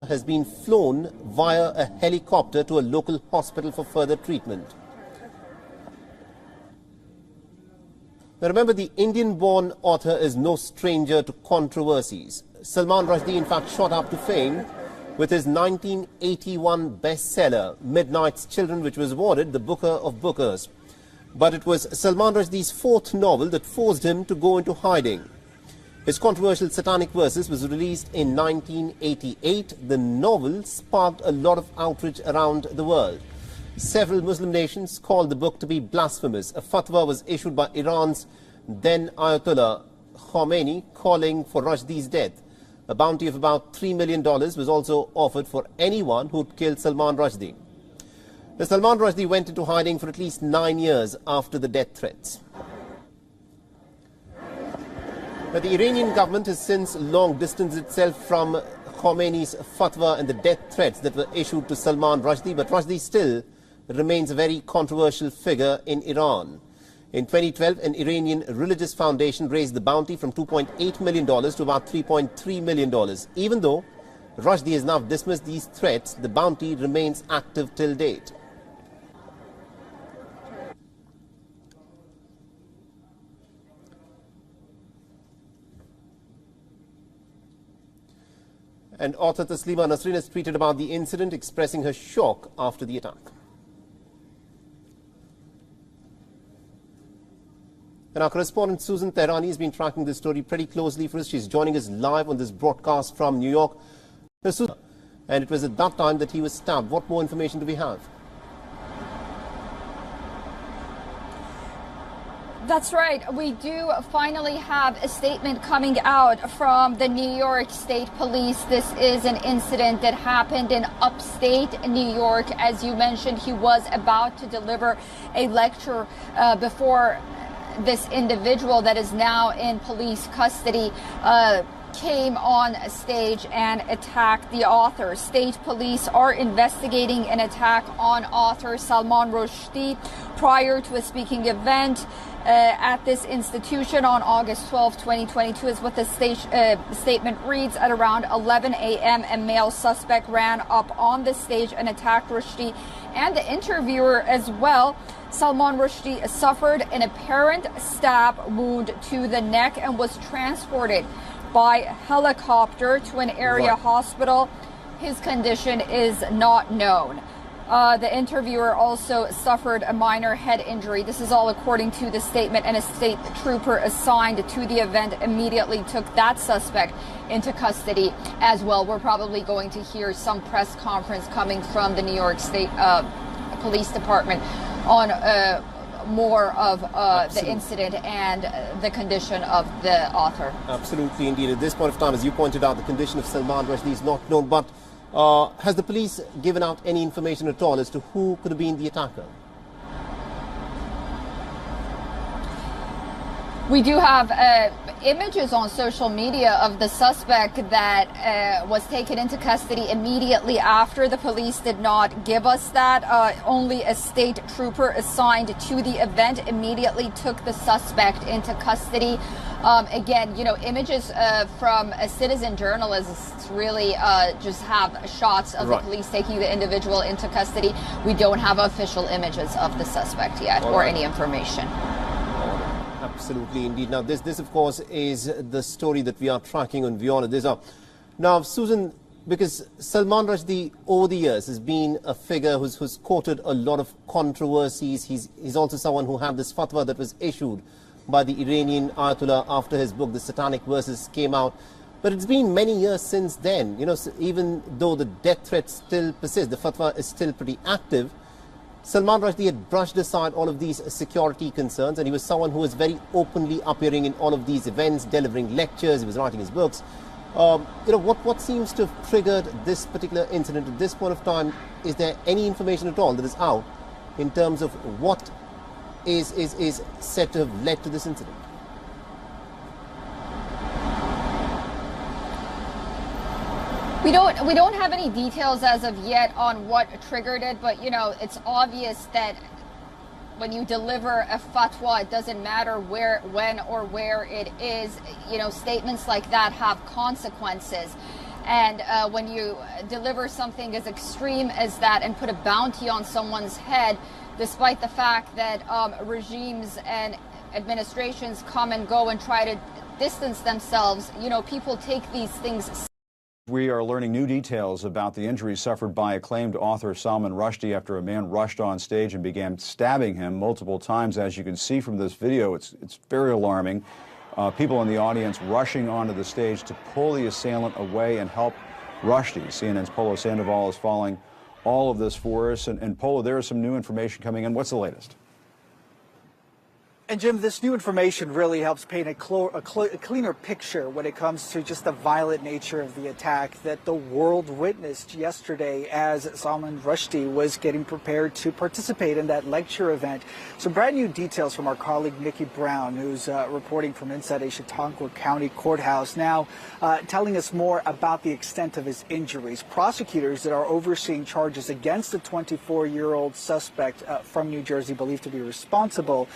has been flown via a helicopter to a local hospital for further treatment. Now remember, the Indian-born author is no stranger to controversies. Salman Rushdie, in fact, shot up to fame with his 1981 bestseller, Midnight's Children, which was awarded the Booker of Bookers. But it was Salman Rushdie's fourth novel that forced him to go into hiding. His controversial Satanic Verses was released in 1988. The novel sparked a lot of outrage around the world. Several Muslim nations called the book to be blasphemous. A fatwa was issued by Iran's then Ayatollah Khomeini calling for Rushdie's death. A bounty of about $3 million was also offered for anyone who'd killed Salman Rushdie. Now, Salman Rushdie went into hiding for at least 9 years after the death threats. Now, the Iranian government has since long distanced itself from Khomeini's fatwa and the death threats that were issued to Salman Rushdie, but Rushdie still remains a very controversial figure in Iran. In 2012, an Iranian religious foundation raised the bounty from $2.8 million to about $3.3 million. Even though Rushdie has now dismissed these threats, the bounty remains active till date. And author Taslima Nasrin has tweeted about the incident, expressing her shock after the attack. And our correspondent Susan Tehrani has been tracking this story pretty closely for us. She's joining us live on this broadcast from New York. Now, Susan, and it was at that time that he was stabbed. What more information do we have? That's right. We do finally have a statement coming out from the New York State Police. This is an incident that happened in upstate New York. As you mentioned, he was about to deliver a lecture before this individual that is now in police custody came on stage and attacked the author. State police are investigating an attack on author Salman Rushdie prior to a speaking event at this institution on August 12, 2022, is what the statement reads. At around 11 a.m., a male suspect ran up on the stage and attacked Rushdie and the interviewer as well. Salman Rushdie suffered an apparent stab wound to the neck and was transported by helicopter to an area hospital. His condition is not known. The interviewer also suffered a minor head injury. This is all according to the statement, and a state trooper assigned to the event immediately took that suspect into custody as well. We're probably going to hear some press conference coming from the New York State Police Department on more of the incident and the condition of the author. Absolutely, indeed. At this point of time, as you pointed out, the condition of Salman Rushdie is not known, but has the police given out any information at all as to who could have been the attacker? We do have images on social media of the suspect that was taken into custody immediately after. The police did not give us that. Only a state trooper assigned to the event immediately took the suspect into custody. Again, you know, images from a citizen journalist really just have shots of the police taking the individual into custody. We don't have official images of the suspect yet or any information. Absolutely, indeed. Now, this of course, is the story that we are tracking on Viola. Now, Susan, because Salman Rushdie, over the years, has been a figure who's courted a lot of controversies. He's also someone who had this fatwa that was issued by the Iranian Ayatollah after his book, The Satanic Verses, came out. But it's been many years since then. You know, even though the death threats still persist, the fatwa is still pretty active. Salman Rushdie had brushed aside all of these security concerns, and he was someone who was very openly appearing in all of these events, delivering lectures, he was writing his books. You know, what seems to have triggered this particular incident at this point of time? Is there any information at all that is out in terms of what is said to have led to this incident? We don't have any details as of yet on what triggered it, but you know, it's obvious that when you deliver a fatwa, it doesn't matter where, when, or where it is. You know, statements like that have consequences. And when you deliver something as extreme as that and put a bounty on someone's head, despite the fact that regimes and administrations come and go and try to distance themselves, you know, people take these things. We are learning new details about the injuries suffered by acclaimed author Salman Rushdie after a man rushed on stage and began stabbing him multiple times. As you can see from this video, it's very alarming. People in the audience rushing onto the stage to pull the assailant away and help Rushdie. CNN's Polo Sandoval is following all of this for us. And Polo, there is some new information coming in. What's the latest? And Jim, this new information really helps paint a cleaner picture when it comes to just the violent nature of the attack that the world witnessed yesterday as Salman Rushdie was getting prepared to participate in that lecture event. Some brand new details from our colleague Nikki Brown, who's reporting from inside a Chautauqua County courthouse now, telling us more about the extent of his injuries. Prosecutors that are overseeing charges against the 24-year-old suspect from New Jersey believed to be responsible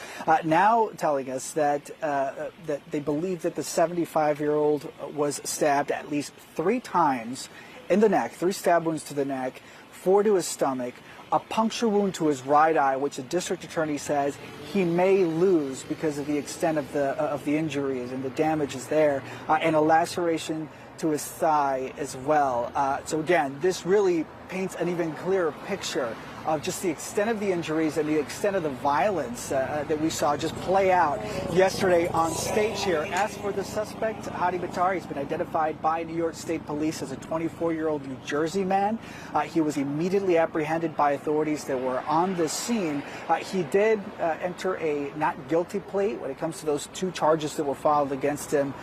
now telling us that that they believe that the 75-year-old was stabbed at least 3 times in the neck, 3 stab wounds to the neck, 4 to his stomach, a puncture wound to his right eye, which the district attorney says he may lose because of the extent of the injuries and the damage is there, and a laceration to his thigh as well. So again, this really paints an even clearer picture of just the extent of the injuries and the extent of the violence that we saw just play out yesterday on stage here. As for the suspect, Hadi Batari, has been identified by New York State Police as a 24-year-old New Jersey man. He was immediately apprehended by authorities that were on the scene. He did enter a not guilty plea when it comes to those 2 charges that were filed against him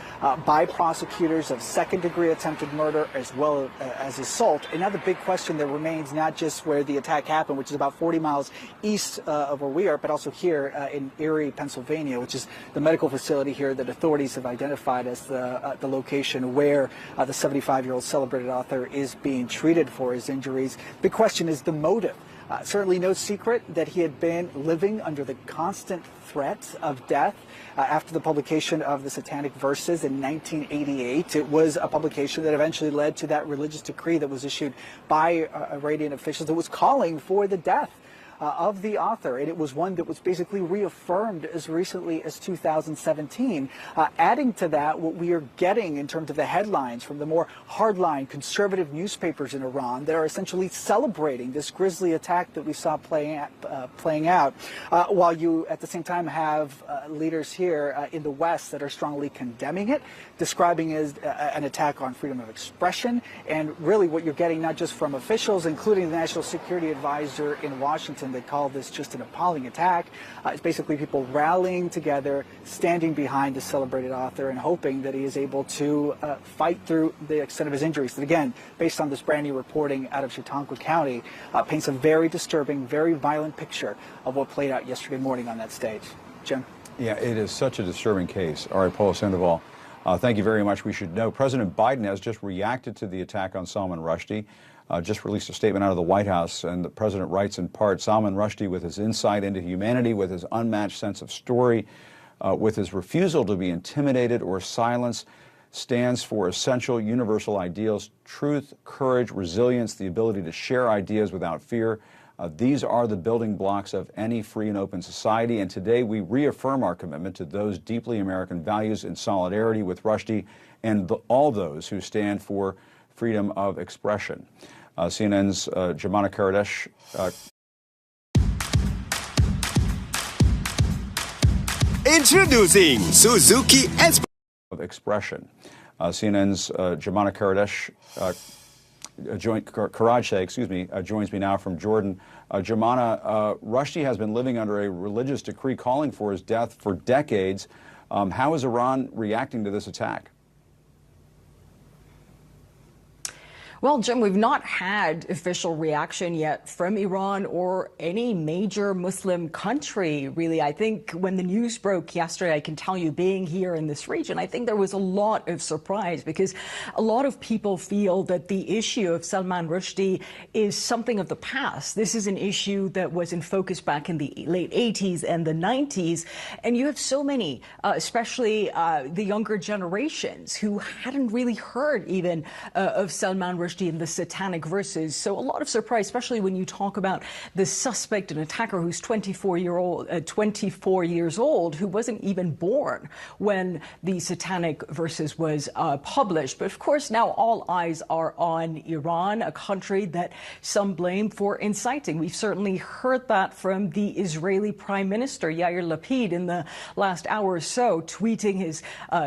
by prosecutors of second-degree attempted murder as well as assault. And now the big question that remains, not just where the attack happened, which is about 40 miles east of where we are, but also here in Erie, Pennsylvania, which is the medical facility here that authorities have identified as the location where the 75-year-old celebrated author is being treated for his injuries. The question is the motive. Certainly no secret that he had been living under the constant threat of death after the publication of the Satanic verses in 1988. It was a publication that eventually led to that religious decree that was issued by Iranian officials that was calling for the death of the author, and it was one that was basically reaffirmed as recently as 2017. Adding to that, what we are getting in terms of the headlines from the more hardline conservative newspapers in Iran that are essentially celebrating this grisly attack that we saw playing out, while you at the same time have leaders here in the West that are strongly condemning it, describing it as an attack on freedom of expression, and really what you're getting not just from officials, including the National Security Advisor in Washington, that call this just an appalling attack. It's basically people rallying together, standing behind the celebrated author and hoping that he is able to fight through the extent of his injuries. That again, based on this brand new reporting out of Chautauqua County, paints a very disturbing, very violent picture of what played out yesterday morning on that stage. Jim? Yeah, it is such a disturbing case. All right, Polo Sandoval, thank you very much. We should know President Biden has just reacted to the attack on Salman Rushdie. Just released a statement out of the White House, and the president writes in part, Salman Rushdie, with his insight into humanity, with his unmatched sense of story, with his refusal to be intimidated or silenced, stands for essential universal ideals: truth, courage, resilience, the ability to share ideas without fear. These are the building blocks of any free and open society, and today we reaffirm our commitment to those deeply American values in solidarity with Rushdie and all those who stand for freedom of expression. CNN's Jumana Karadesh. Introducing Suzuki Of expression. CNN's Jumana Karadesh, joins me now from Jordan. Jumana, Rushdie has been living under a religious decree calling for his death for decades. How is Iran reacting to this attack? Well, Jim, we've not had official reaction yet from Iran or any major Muslim country, really. I think when the news broke yesterday, I can tell you, being here in this region, I think there was a lot of surprise because a lot of people feel that the issue of Salman Rushdie is something of the past. This is an issue that was in focus back in the late 80s and the 90s. And you have so many, especially the younger generations, who hadn't really heard even of Salman Rushdie in the Satanic verses. So a lot of surprise, especially when you talk about the suspect, an attacker who's 24 years old, who wasn't even born when the Satanic verses was published. But of course, now all eyes are on Iran, a country that some blame for inciting. We've certainly heard that from the Israeli Prime Minister, Yair Lapid, in the last hour or so, tweeting his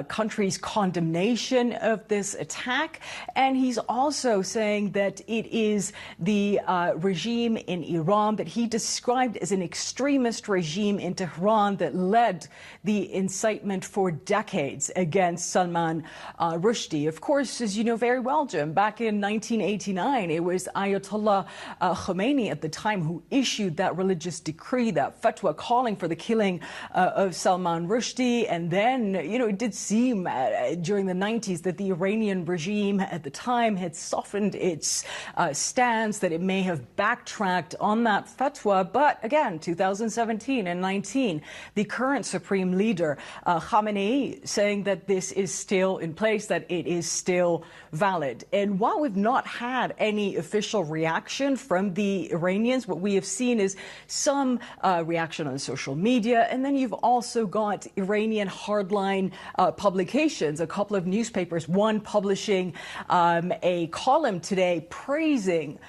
country's condemnation of this attack. And he's also saying that it is the regime in Iran that he described as an extremist regime in Tehran that led the incitement for decades against Salman Rushdie. Of course, as you know very well, Jim, back in 1989, it was Ayatollah Khomeini at the time who issued that religious decree, that fatwa calling for the killing of Salman Rushdie. And then, you know, it did seem during the 90s that the Iranian regime at the time had softened its stance, that it may have backtracked on that fatwa. But again, 2017 and 19, the current supreme leader, Khamenei, saying that this is still in place, that it is still valid. And while we've not had any official reaction from the Iranians, what we have seen is some reaction on social media. And then you've also got Iranian hardline publications, a couple of newspapers, one publishing a column today praising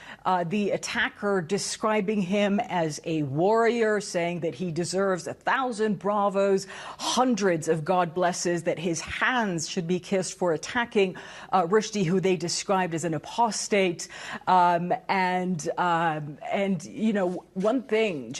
the attacker, describing him as a warrior, saying that he deserves 1,000 bravos, hundreds of God blesses, that his hands should be kissed for attacking Rushdie, who they described as an apostate. And you know, one thing